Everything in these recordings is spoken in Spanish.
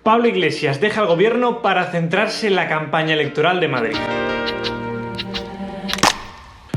Pablo Iglesias deja el gobierno para centrarse en la campaña electoral de Madrid.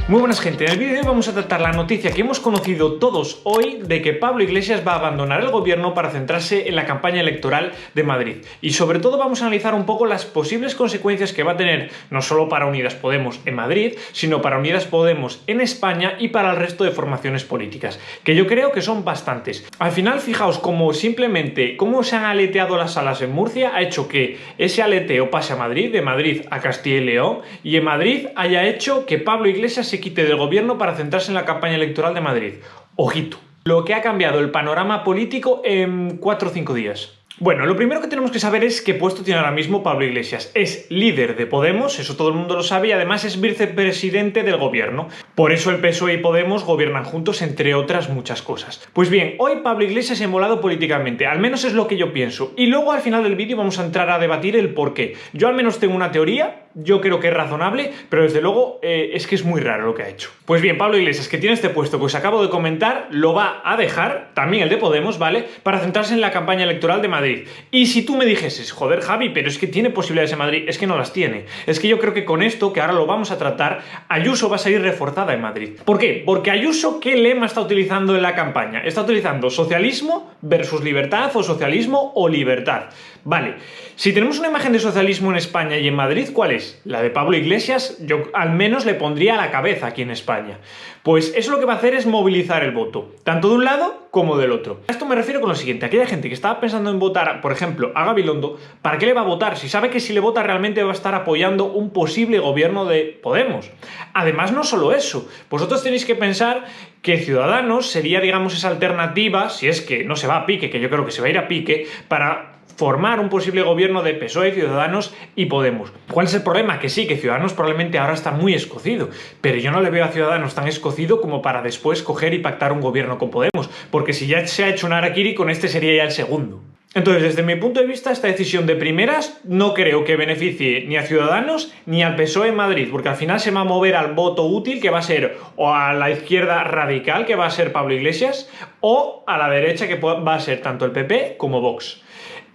Muy buenas gente, en el vídeo de hoy vamos a tratar la noticia que hemos conocido todos hoy de que Pablo Iglesias va a abandonar el gobierno para centrarse en la campaña electoral de Madrid. Y sobre todo vamos a analizar un poco las posibles consecuencias que va a tener no solo para Unidas Podemos en Madrid, sino para Unidas Podemos en España y para el resto de formaciones políticas, que yo creo que son bastantes. Al final, fijaos cómo simplemente cómo se han aleteado las salas en Murcia ha hecho que ese aleteo pase a Madrid, de Madrid a Castilla y León, y en Madrid haya hecho que Pablo Iglesias se quite del gobierno para centrarse en la campaña electoral de Madrid. Ojito, lo que ha cambiado el panorama político en 4 o 5 días. Bueno, lo primero que tenemos que saber es qué puesto tiene ahora mismo Pablo Iglesias. Es líder de Podemos, eso todo el mundo lo sabe, y además es vicepresidente del gobierno. Por eso el PSOE y Podemos gobiernan juntos, entre otras muchas cosas. Pues bien, hoy Pablo Iglesias se ha embolado políticamente, al menos es lo que yo pienso. Y luego al final del vídeo vamos a entrar a debatir el por qué. Yo al menos tengo una teoría, yo creo que es razonable, pero desde luego es que es muy raro lo que ha hecho. Pues bien, Pablo Iglesias, que tiene este puesto que os acabo de comentar, lo va a dejar, también el de Podemos, ¿vale?, para centrarse en la campaña electoral de Madrid. Y si tú me dijeses, joder Javi, pero es que tiene posibilidades en Madrid, es que no las tiene. Es que yo creo que con esto, que ahora lo vamos a tratar, Ayuso va a salir reforzada en Madrid. ¿Por qué? Porque Ayuso, ¿qué lema está utilizando en la campaña? Está utilizando socialismo versus libertad o socialismo o libertad. Vale, si tenemos una imagen de socialismo en España y en Madrid, ¿cuál es? La de Pablo Iglesias, yo al menos le pondría a la cabeza aquí en España. Pues eso lo que va a hacer es movilizar el voto, tanto de un lado como del otro. A esto me refiero con lo siguiente: aquella gente que estaba pensando en votar, por ejemplo, a Gabilondo, ¿para qué le va a votar? Si sabe que si le vota realmente va a estar apoyando un posible gobierno de Podemos. Además, no solo eso, vosotros tenéis que pensar que Ciudadanos sería, digamos, esa alternativa, si es que no se va a pique, que yo creo que se va a ir a pique, para formar un posible gobierno de PSOE, Ciudadanos y Podemos. ¿Cuál es el problema? Que sí, que Ciudadanos probablemente ahora está muy escocido, pero yo no le veo a Ciudadanos tan escocido como para después coger y pactar un gobierno con Podemos, porque si ya se ha hecho un harakiri, con este sería ya el segundo. Entonces, desde mi punto de vista, esta decisión de primeras no creo que beneficie ni a Ciudadanos ni al PSOE en Madrid, porque al final se va a mover al voto útil, que va a ser o a la izquierda radical, que va a ser Pablo Iglesias, o a la derecha, que va a ser tanto el PP como Vox.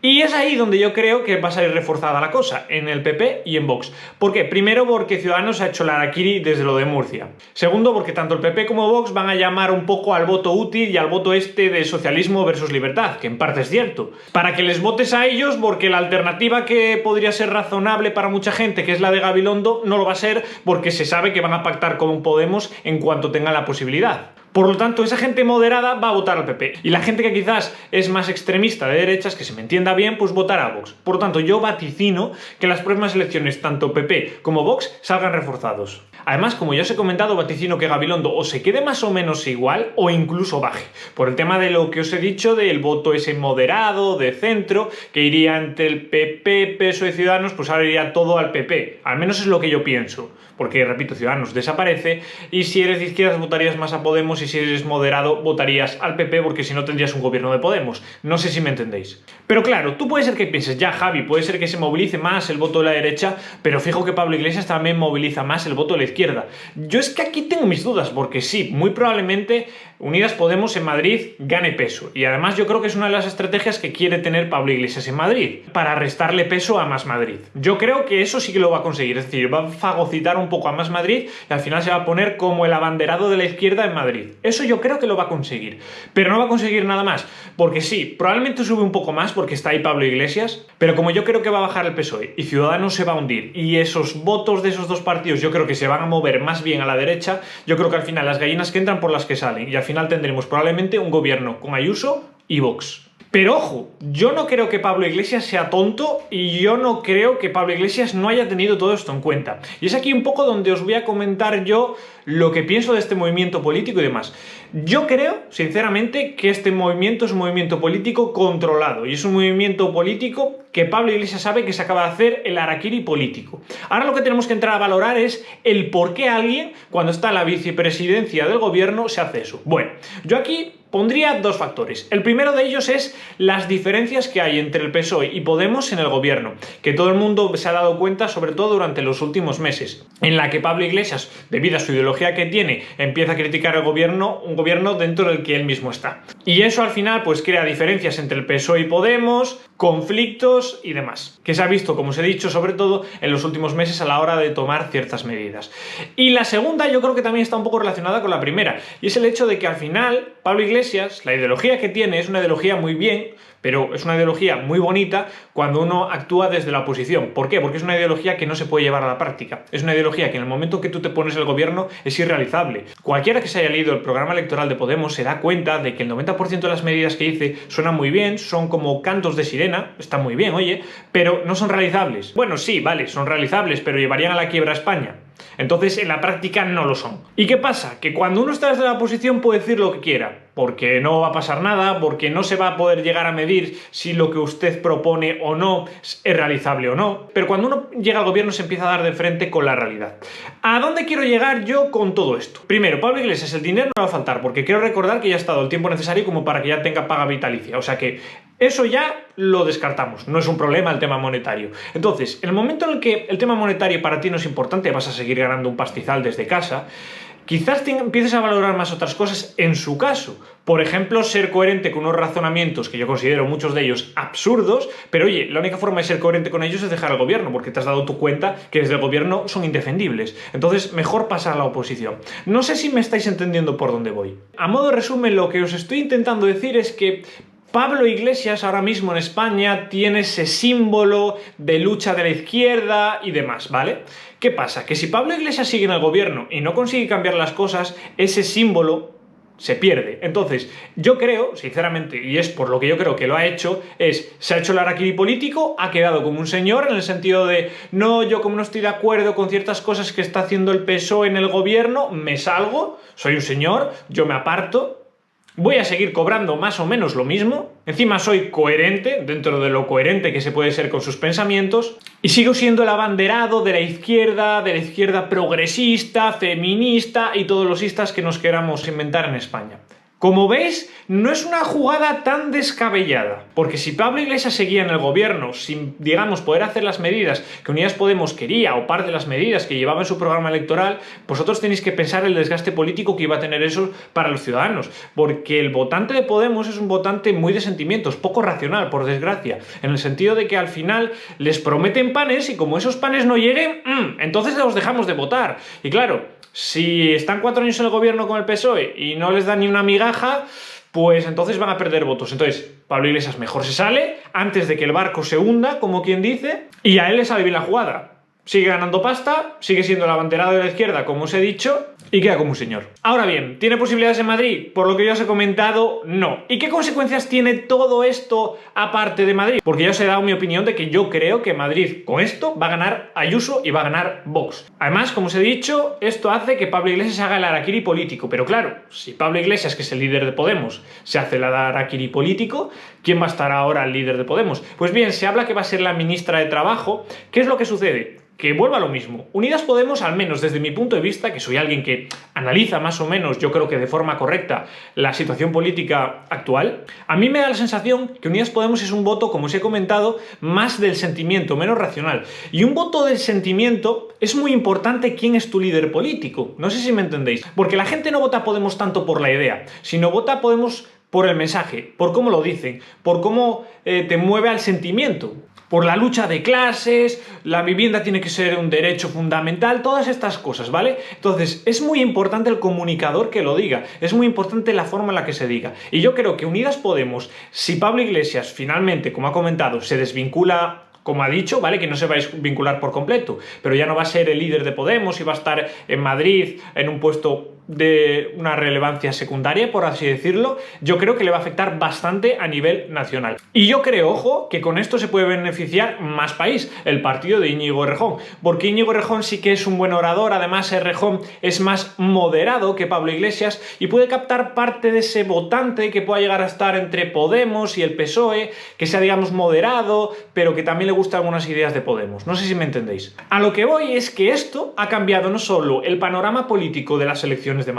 Y es ahí donde yo creo que va a salir reforzada la cosa, en el PP y en Vox. ¿Por qué? Primero, porque Ciudadanos ha hecho la harakiri desde lo de Murcia. Segundo, porque tanto el PP como Vox van a llamar un poco al voto útil y al voto este de socialismo versus libertad, que en parte es cierto. Para que les votes a ellos, porque la alternativa que podría ser razonable para mucha gente, que es la de Gabilondo, no lo va a ser, porque se sabe que van a pactar con Podemos en cuanto tengan la posibilidad. Por lo tanto, esa gente moderada va a votar al PP. Y la gente que quizás es más extremista de derechas, que se me entienda bien, pues votará a Vox. Por lo tanto, yo vaticino que las próximas elecciones, tanto PP como Vox, salgan reforzados. Además, como ya os he comentado, vaticino que Gabilondo o se quede más o menos igual o incluso baje. Por el tema de lo que os he dicho del voto ese moderado, de centro, que iría entre el PP, PSOE y Ciudadanos, pues ahora iría todo al PP. Al menos es lo que yo pienso. Porque, repito, Ciudadanos desaparece y si eres de izquierdas votarías más a Podemos y si eres moderado votarías al PP, porque si no tendrías un gobierno de Podemos. No sé si me entendéis. Pero claro, tú puede ser que pienses, ya Javi, puede ser que se movilice más el voto de la derecha, pero fijo que Pablo Iglesias también moviliza más el voto de la izquierda. Yo es que aquí tengo mis dudas, porque sí, muy probablemente Unidas Podemos en Madrid gane peso. Y además yo creo que es una de las estrategias que quiere tener Pablo Iglesias en Madrid, para restarle peso a Más Madrid. Yo creo que eso sí que lo va a conseguir, es decir, va a fagocitar un poco a Más Madrid y al final se va a poner como el abanderado de la izquierda en Madrid. Eso yo creo que lo va a conseguir, pero no va a conseguir nada más, porque sí, probablemente sube un poco más porque está ahí Pablo Iglesias, pero como yo creo que va a bajar el PSOE y Ciudadanos se va a hundir y esos votos de esos dos partidos yo creo que se van a mover más bien a la derecha, yo creo que al final las gallinas que entran por las que salen y al final tendremos probablemente un gobierno con Ayuso y Vox. Pero ojo, yo no creo que Pablo Iglesias sea tonto y yo no creo que Pablo Iglesias no haya tenido todo esto en cuenta. Y es aquí un poco donde os voy a comentar yo lo que pienso de este movimiento político y demás. Yo creo, sinceramente, que este movimiento es un movimiento político controlado y es un movimiento político que Pablo Iglesias sabe que se acaba de hacer el harakiri político. Ahora lo que tenemos que entrar a valorar es el por qué alguien, cuando está en la vicepresidencia del gobierno, se hace eso. Bueno, yo aquí pondría dos factores. El primero de ellos es las diferencias que hay entre el PSOE y Podemos en el gobierno, que todo el mundo se ha dado cuenta, sobre todo durante los últimos meses, en la que Pablo Iglesias, debido a su ideología que tiene, empieza a criticar el gobierno, un gobierno dentro del que él mismo está. Y eso al final pues crea diferencias entre el PSOE y Podemos, conflictos y demás, que se ha visto, como os he dicho, sobre todo en los últimos meses a la hora de tomar ciertas medidas. Y la segunda yo creo que también está un poco relacionada con la primera, y es el hecho de que al final Pablo Iglesias, la ideología que tiene es una ideología muy bien, pero es una ideología muy bonita cuando uno actúa desde la oposición. ¿Por qué? Porque es una ideología que no se puede llevar a la práctica. Es una ideología que en el momento que tú te pones el gobierno es irrealizable. Cualquiera que se haya leído el programa electoral de Podemos se da cuenta de que el 90% de las medidas que dice suenan muy bien, son como cantos de sirena, están muy bien, oye, pero no son realizables. Bueno, sí, vale, son realizables, pero llevarían a la quiebra a España. Entonces, en la práctica no lo son. ¿Y qué pasa? Que cuando uno está desde la oposición puede decir lo que quiera, porque no va a pasar nada, porque no se va a poder llegar a medir si lo que usted propone o no es realizable o no. Pero cuando uno llega al gobierno se empieza a dar de frente con la realidad. ¿A dónde quiero llegar yo con todo esto? Primero, Pablo Iglesias, el dinero no va a faltar, porque quiero recordar que ya ha estado el tiempo necesario como para que ya tenga paga vitalicia. O sea que eso ya lo descartamos, no es un problema el tema monetario. Entonces, en el momento en el que el tema monetario para ti no es importante, vas a seguir ganando un pastizal desde casa, quizás empieces a valorar más otras cosas en su caso. Por ejemplo, ser coherente con unos razonamientos que yo considero muchos de ellos absurdos, pero oye, la única forma de ser coherente con ellos es dejar el gobierno, porque te has dado tu cuenta que desde el gobierno son indefendibles. Entonces, mejor pasar a la oposición. No sé si me estáis entendiendo por dónde voy. A modo de resumen, lo que os estoy intentando decir es que Pablo Iglesias ahora mismo en España tiene ese símbolo de lucha de la izquierda y demás, ¿vale? ¿Qué pasa? Que si Pablo Iglesias sigue en el gobierno y no consigue cambiar las cosas, ese símbolo se pierde. Entonces, yo creo, sinceramente, y es por lo que yo creo que lo ha hecho, se ha hecho el harakiri político, ha quedado como un señor en el sentido de, no, yo como no estoy de acuerdo con ciertas cosas que está haciendo el PSOE en el gobierno, me salgo, soy un señor, yo me aparto, voy a seguir cobrando más o menos lo mismo, encima soy coherente, dentro de lo coherente que se puede ser con sus pensamientos, y sigo siendo el abanderado de la izquierda progresista, feminista y todos los istas que nos queramos inventar en España. Como veis, no es una jugada tan descabellada, porque si Pablo Iglesias seguía en el gobierno sin, digamos, poder hacer las medidas que Unidas Podemos quería o parte de las medidas que llevaba en su programa electoral, vosotros tenéis que pensar el desgaste político que iba a tener eso para los ciudadanos, porque el votante de Podemos es un votante muy de sentimientos, poco racional, por desgracia, en el sentido de que al final les prometen panes y como esos panes no lleguen, entonces los dejamos de votar. Y claro, si están 4 años en el gobierno con el PSOE y no les dan ni una migaja, pues entonces van a perder votos. Entonces, Pablo Iglesias mejor se sale antes de que el barco se hunda, como quien dice, y a él le sale bien la jugada. Sigue ganando pasta, sigue siendo el abanderado de la izquierda, como os he dicho, y queda como un señor. Ahora bien, ¿tiene posibilidades en Madrid? Por lo que ya os he comentado, no. ¿Y qué consecuencias tiene todo esto aparte de Madrid? Porque ya os he dado mi opinión de que yo creo que Madrid con esto va a ganar Ayuso y va a ganar Vox. Además, como os he dicho, esto hace que Pablo Iglesias haga el harakiri político. Pero claro, si Pablo Iglesias, que es el líder de Podemos, se hace el harakiri político, ¿quién va a estar ahora el líder de Podemos? Pues bien, se habla que va a ser la ministra de Trabajo. ¿Qué es lo que sucede? Que vuelva a lo mismo. Unidas Podemos, al menos desde mi punto de vista, que soy alguien que analiza más o menos, yo creo que de forma correcta, la situación política actual, a mí me da la sensación que Unidas Podemos es un voto, como os he comentado, más del sentimiento, menos racional. Y un voto del sentimiento es muy importante quién es tu líder político. No sé si me entendéis. Porque la gente no vota a Podemos tanto por la idea, sino vota a Podemos por el mensaje, por cómo lo dicen, por cómo te mueve al sentimiento. Por la lucha de clases, la vivienda tiene que ser un derecho fundamental, todas estas cosas, ¿vale? Entonces, es muy importante el comunicador que lo diga, es muy importante la forma en la que se diga. Y yo creo que Unidas Podemos, si Pablo Iglesias finalmente, como ha comentado, se desvincula, como ha dicho, ¿vale? Que no se va a vincular por completo, pero ya no va a ser el líder de Podemos y va a estar en Madrid en un puesto de una relevancia secundaria, por así decirlo, yo creo que le va a afectar bastante a nivel nacional. Y yo creo, ojo, que con esto se puede beneficiar más país, el partido de Íñigo Errejón, porque Íñigo Errejón sí que es un buen orador, además Errejón es más moderado que Pablo Iglesias y puede captar parte de ese votante que pueda llegar a estar entre Podemos y el PSOE, que sea, digamos, moderado, pero que también le gustan algunas ideas de Podemos. No sé si me entendéis. A lo que voy es que esto ha cambiado no solo el panorama político de las elecciones de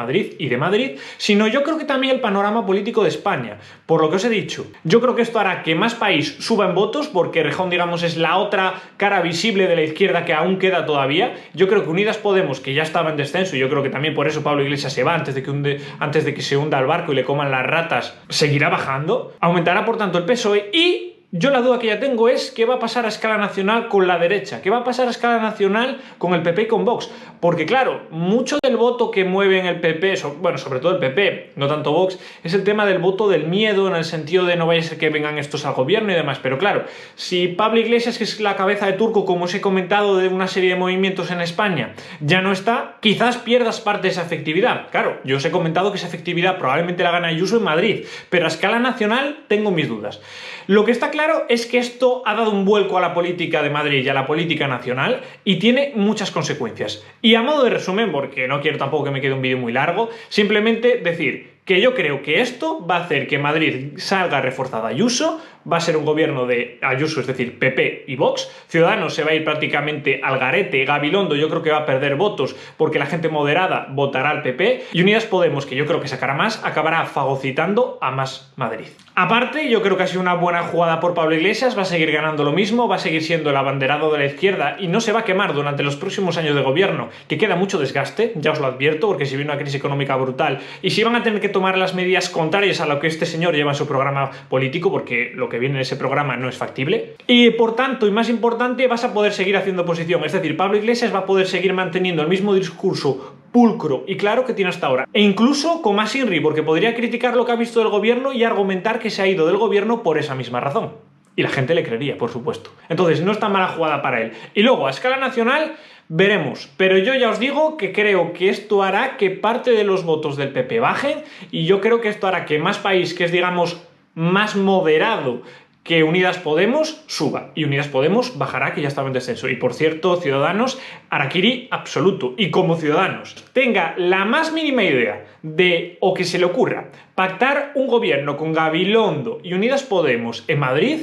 Madrid, sino yo creo que también el panorama político de España. Por lo que os he dicho, yo creo que esto hará que más país suba en votos, porque Errejón, digamos, es la otra cara visible de la izquierda que aún queda todavía. Yo creo que Unidas Podemos, que ya estaba en descenso, y yo creo que también por eso Pablo Iglesias se va antes de que se hunda el barco y le coman las ratas, seguirá bajando. Aumentará, por tanto, el PSOE y Yo la duda que ya tengo es qué va a pasar a escala nacional con la derecha, qué va a pasar a escala nacional con el PP y con Vox. Porque claro, mucho del voto que mueven el PP, bueno, sobre todo el PP, no tanto Vox, es el tema del voto del miedo, en el sentido de no vaya a ser que vengan estos al gobierno y demás. Pero claro, si Pablo Iglesias, que es la cabeza de turco, como os he comentado, de una serie de movimientos en España, ya no está, quizás pierdas parte de esa efectividad. Claro, yo os he comentado que esa efectividad probablemente la gana Ayuso en Madrid, pero a escala nacional tengo mis dudas. Lo que está claro es que esto ha dado un vuelco a la política de Madrid y a la política nacional y tiene muchas consecuencias. Y a modo de resumen, porque no quiero tampoco que me quede un vídeo muy largo, simplemente decir que yo creo que esto va a hacer que Madrid salga reforzada Ayuso, va a ser un gobierno de Ayuso, es decir, PP y Vox. Ciudadanos se va a ir prácticamente al garete. Gabilondo yo creo que va a perder votos porque la gente moderada votará al PP. Y Unidas Podemos, que yo creo que sacará más, acabará fagocitando a Más Madrid. Aparte, yo creo que ha sido una buena jugada por Pablo Iglesias, va a seguir ganando lo mismo, va a seguir siendo el abanderado de la izquierda y no se va a quemar durante los próximos años de gobierno, que queda mucho desgaste, ya os lo advierto, porque si viene una crisis económica brutal y si van a tener que tomar las medidas contrarias a lo que este señor lleva en su programa político, porque lo que viene en ese programa no es factible, y por tanto, y más importante, vas a poder seguir haciendo oposición, es decir, Pablo Iglesias va a poder seguir manteniendo el mismo discurso pulcro y claro que tiene hasta ahora, e incluso con más inri, porque podría criticar lo que ha visto del gobierno y argumentar que se ha ido del gobierno por esa misma razón. Y la gente le creería, por supuesto. Entonces, no está mala jugada para él. Y luego, a escala nacional, veremos. Pero yo ya os digo que creo que esto hará que parte de los votos del PP bajen y yo creo que esto hará que Más País, que es, digamos, más moderado que Unidas Podemos, suba. Y Unidas Podemos bajará, que ya estaba en descenso. Y por cierto, Ciudadanos, harakiri absoluto. Y como Ciudadanos tenga la más mínima idea de, o que se le ocurra, pactar un gobierno con Gabilondo y Unidas Podemos en Madrid,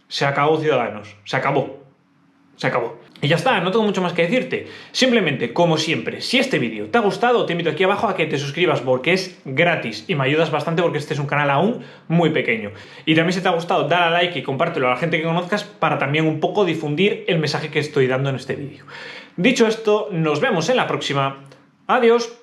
se acabó Ciudadanos. Se acabó. Se acabó. Y ya está, no tengo mucho más que decirte. Simplemente, como siempre, si este vídeo te ha gustado, te invito aquí abajo a que te suscribas porque es gratis y me ayudas bastante porque este es un canal aún muy pequeño. Y también si te ha gustado, dale a like y compártelo a la gente que conozcas para también un poco difundir el mensaje que estoy dando en este vídeo. Dicho esto, nos vemos en la próxima. Adiós.